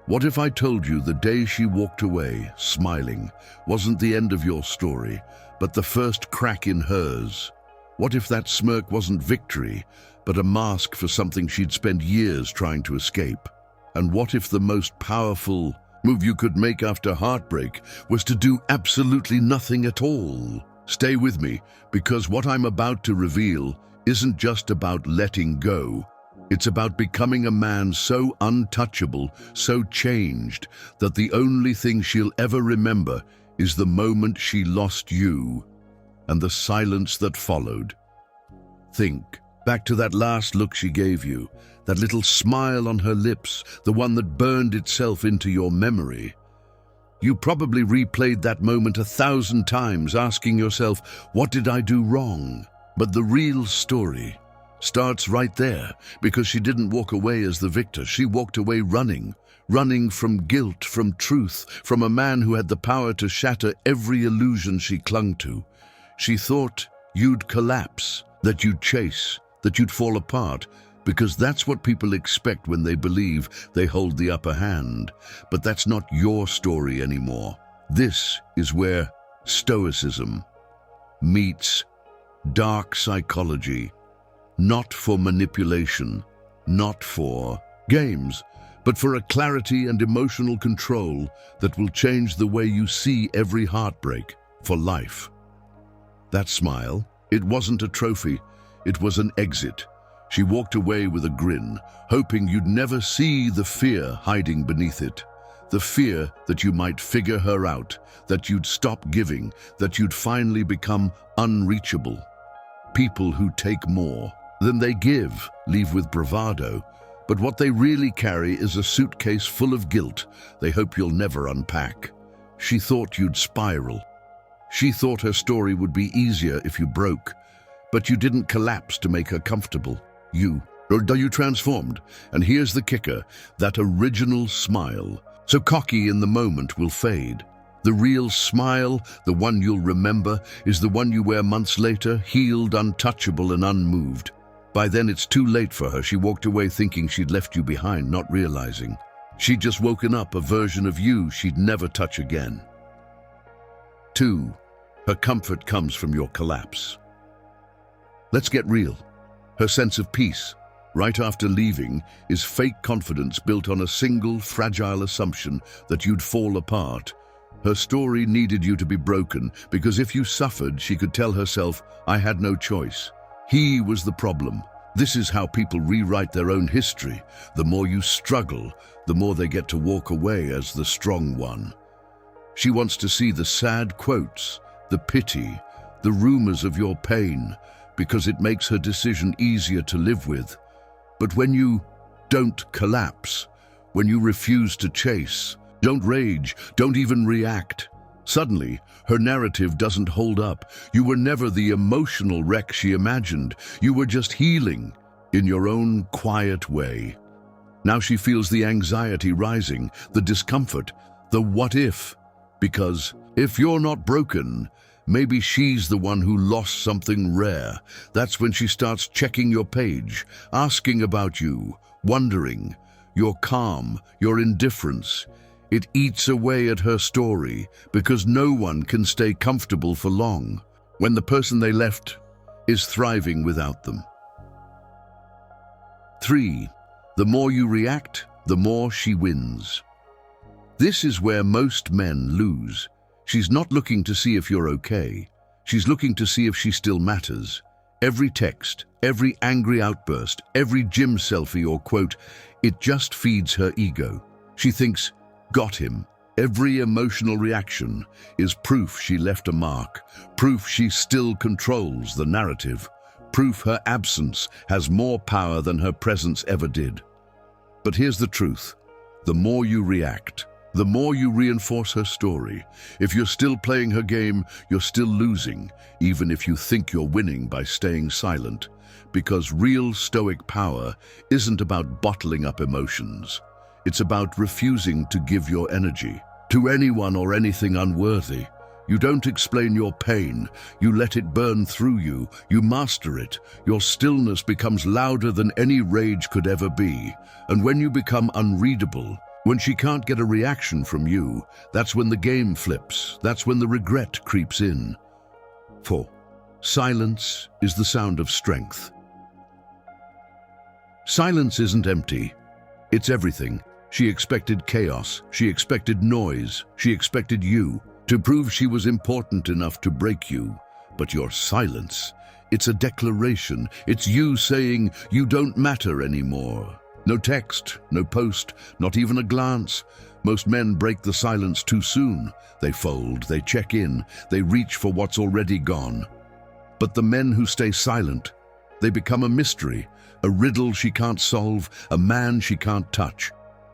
What if I told you the day she walked away, smiling, wasn't the end of your story, but the first crack in hers? What if that smirk wasn't victory, but a mask for something she'd spent years trying to escape? And what if the most powerful move you could make after heartbreak was to do absolutely nothing at all? Stay with me, because what I'm about to reveal isn't just about letting go. It's about becoming a man so untouchable, so changed, that the only thing she'll ever remember is the moment she lost you and the silence that followed. Think back to that last look she gave you, that little smile on her lips, the one that burned itself into your memory. You probably replayed that moment 1,000 times, asking yourself, what did I do wrong? But the real story starts right there, because she didn't walk away as the victor. She walked away running from guilt, from truth, from a man who had the power to shatter every illusion she clung to. She thought you'd collapse, that you'd chase, that you'd fall apart, because that's what people expect when they believe they hold the upper hand. But that's not your story anymore. This is where Stoicism meets dark psychology. Not for manipulation, not for games, but for a clarity and emotional control that will change the way you see every heartbreak for life. That smile, it wasn't a trophy, it was an exit. She walked away with a grin, hoping you'd never see the fear hiding beneath it. The fear that you might figure her out, that you'd stop giving, that you'd finally become unreachable. People who take more than they give leave with bravado, but what they really carry is a suitcase full of guilt they hope you'll never unpack. She thought you'd spiral. She thought her story would be easier if you broke, but you didn't collapse to make her comfortable. You transformed. And here's the kicker, that original smile, so cocky in the moment, will fade. The real smile, the one you'll remember, is the one you wear months later, healed, untouchable, and unmoved. By then it's too late for her. She walked away thinking she'd left you behind, not realizing she'd just woken up a version of you she'd never touch again. 2. Her comfort comes from your collapse. Let's get real. Her sense of peace, right after leaving, is fake confidence built on a single, fragile assumption that you'd fall apart. Her story needed you to be broken, because if you suffered, she could tell herself, I had no choice. He was the problem. This is how people rewrite their own history. The more you struggle, the more they get to walk away as the strong one. She wants to see the sad quotes, the pity, the rumors of your pain, because it makes her decision easier to live with. But when you don't collapse, when you refuse to chase, don't rage, don't even react, suddenly, her narrative doesn't hold up. You were never the emotional wreck she imagined. You were just healing in your own quiet way. Now she feels the anxiety rising, the discomfort, the what if. Because if you're not broken, maybe she's the one who lost something rare. That's when she starts checking your page, asking about you, wondering, your calm, your indifference. It eats away at her story, because no one can stay comfortable for long when the person they left is thriving without them. 3. The more you react, the more she wins. This is where most men lose. She's not looking to see if you're okay. She's looking to see if she still matters. Every text, every angry outburst, every gym selfie or quote, it just feeds her ego. She thinks, got him. Every emotional reaction is proof she left a mark, proof she still controls the narrative, proof her absence has more power than her presence ever did. But here's the truth. The more you react, the more you reinforce her story. If you're still playing her game, you're still losing, even if you think you're winning by staying silent. Because real Stoic power isn't about bottling up emotions. It's about refusing to give your energy to anyone or anything unworthy. You don't explain your pain. You let it burn through you. You master it. Your stillness becomes louder than any rage could ever be. And when you become unreadable, When she can't get a reaction from you, that's when the game flips. That's when the regret creeps in. 4. Silence is the sound of strength. Silence isn't empty. It's everything. She expected chaos. She expected noise. She expected you to prove she was important enough to break you. But your silence, it's a declaration. It's you saying you don't matter anymore. No text, no post, not even a glance. Most men break the silence too soon. They fold, they check in, they reach for what's already gone. But the men who stay silent, they become a mystery, a riddle she can't solve, a man she can't touch.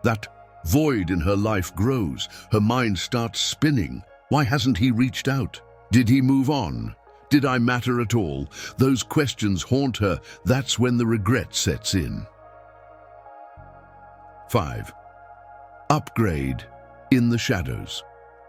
That void in her life grows. Her mind starts spinning. Why hasn't he reached out? Did he move on? Did I matter at all? Those questions haunt her. That's when the regret sets in. 5. Upgrade in the shadows.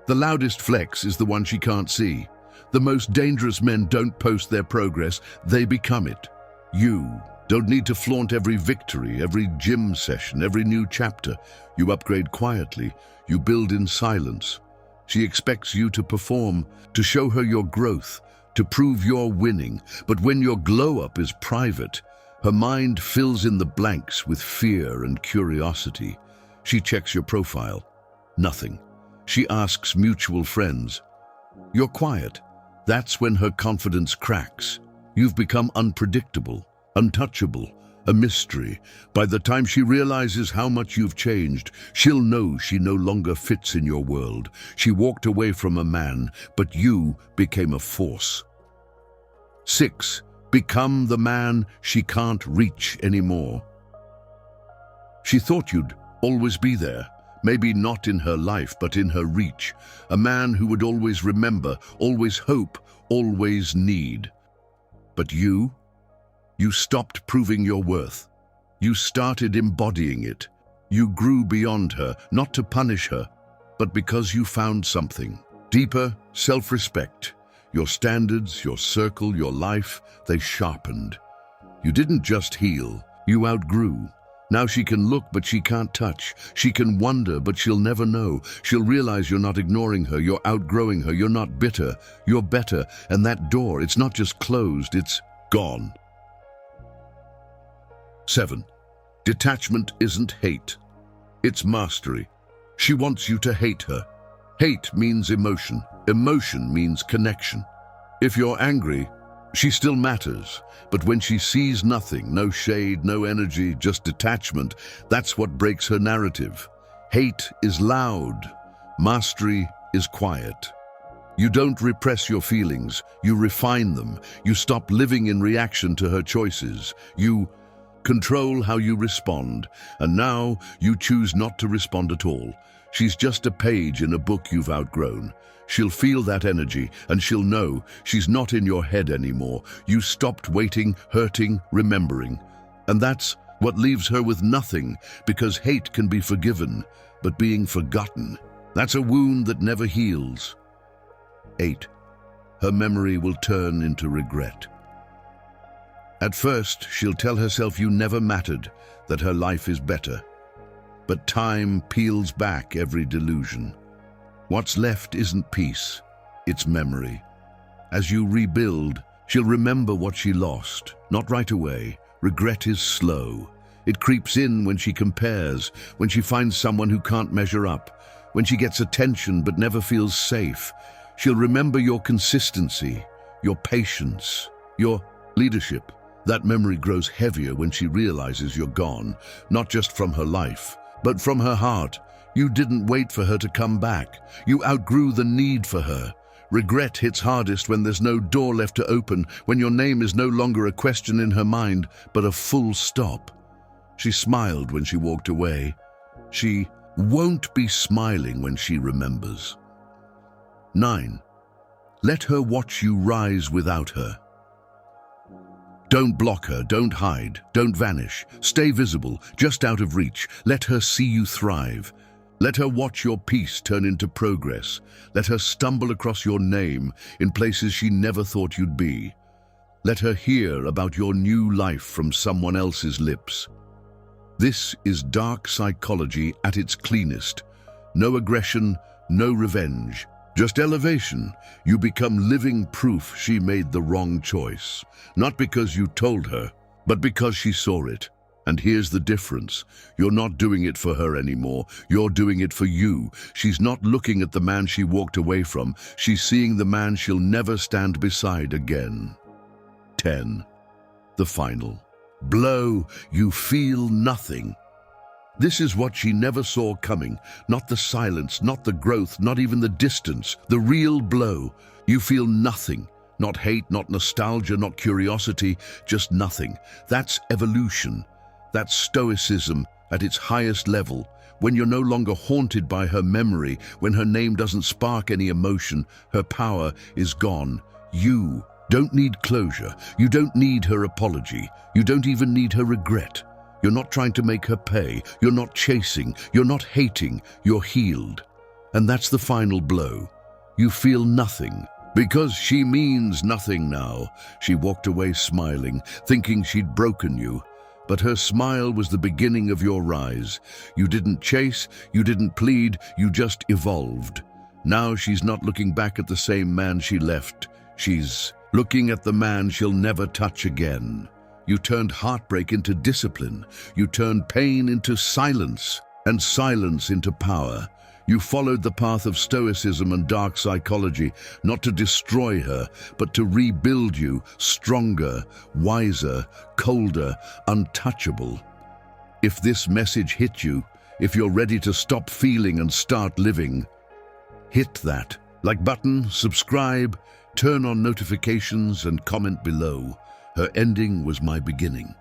The loudest flex is the one she can't see. The most dangerous men don't post their progress, they become it. You don't need to flaunt every victory, every gym session, every new chapter. You upgrade quietly, you build in silence. She expects you to perform, to show her your growth, to prove you're winning. But when your glow-up is private, her mind fills in the blanks with fear and curiosity. She checks your profile. Nothing. She asks mutual friends. You're quiet. That's when her confidence cracks. You've become unpredictable, untouchable, a mystery. By the time she realizes how much you've changed, she'll know she no longer fits in your world. She walked away from a man, but you became a force. 6. Become the man she can't reach anymore. She thought you'd always be there, maybe not in her life, but in her reach. A man who would always remember, always hope, always need. But you stopped proving your worth. You started embodying it. You grew beyond her, not to punish her, but because you found something. Deeper self-respect. Your standards, your circle, your life, they sharpened. You didn't just heal, you outgrew. Now she can look, but she can't touch. She can wonder, but she'll never know. She'll realize you're not ignoring her, you're outgrowing her, you're not bitter, you're better. And that door, it's not just closed, it's gone. 7. Detachment isn't hate. It's mastery. She wants you to hate her. Hate means emotion. Emotion means connection. If you're angry, she still matters. But when she sees nothing, no shade, no energy, just detachment, that's what breaks her narrative. Hate is loud. Mastery is quiet. You don't repress your feelings. You refine them. You stop living in reaction to her choices. You control how you respond. And now you choose not to respond at all. She's just a page in a book you've outgrown. She'll feel that energy, and she'll know she's not in your head anymore. You stopped waiting, hurting, remembering. And that's what leaves her with nothing, because hate can be forgiven, but being forgotten, that's a wound that never heals. 8. Her memory will turn into regret. At first, she'll tell herself you never mattered, that her life is better. But time peels back every delusion. What's left isn't peace, it's memory. As you rebuild, she'll remember what she lost, not right away. Regret is slow. It creeps in when she compares, when she finds someone who can't measure up, when she gets attention but never feels safe. She'll remember your consistency, your patience, your leadership. That memory grows heavier when she realizes you're gone, not just from her life, but from her heart. You didn't wait for her to come back. You outgrew the need for her. Regret hits hardest when there's no door left to open, when your name is no longer a question in her mind, but a full stop. She smiled when she walked away. She won't be smiling when she remembers. 9. Let her watch you rise without her. Don't block her, don't hide, don't vanish. Stay visible, just out of reach. Let her see you thrive. Let her watch your peace turn into progress. Let her stumble across your name in places she never thought you'd be. Let her hear about your new life from someone else's lips. This is dark psychology at its cleanest. No aggression, no revenge, just elevation. You become living proof she made the wrong choice. Not because you told her, but because she saw it. And here's the difference. You're not doing it for her anymore. You're doing it for you. She's not looking at the man she walked away from. She's seeing the man she'll never stand beside again. 10. The final blow. You feel nothing. This is what she never saw coming. Not the silence, not the growth, not even the distance. The real blow. You feel nothing. Not hate, not nostalgia, not curiosity, just nothing. That's evolution. That's stoicism at its highest level. When you're no longer haunted by her memory, when her name doesn't spark any emotion, her power is gone. You don't need closure. You don't need her apology. You don't even need her regret. You're not trying to make her pay. You're not chasing. You're not hating. You're healed. And that's the final blow. You feel nothing. Because she means nothing now. She walked away smiling, thinking she'd broken you. But her smile was the beginning of your rise. You didn't chase, you didn't plead, you just evolved. Now she's not looking back at the same man she left. She's looking at the man she'll never touch again. You turned heartbreak into discipline. You turned pain into silence, and silence into power. You followed the path of stoicism and dark psychology, not to destroy her, but to rebuild you, stronger, wiser, colder, untouchable. If this message hit you, if you're ready to stop feeling and start living, hit that like button, subscribe, turn on notifications, and comment below. Her ending was my beginning.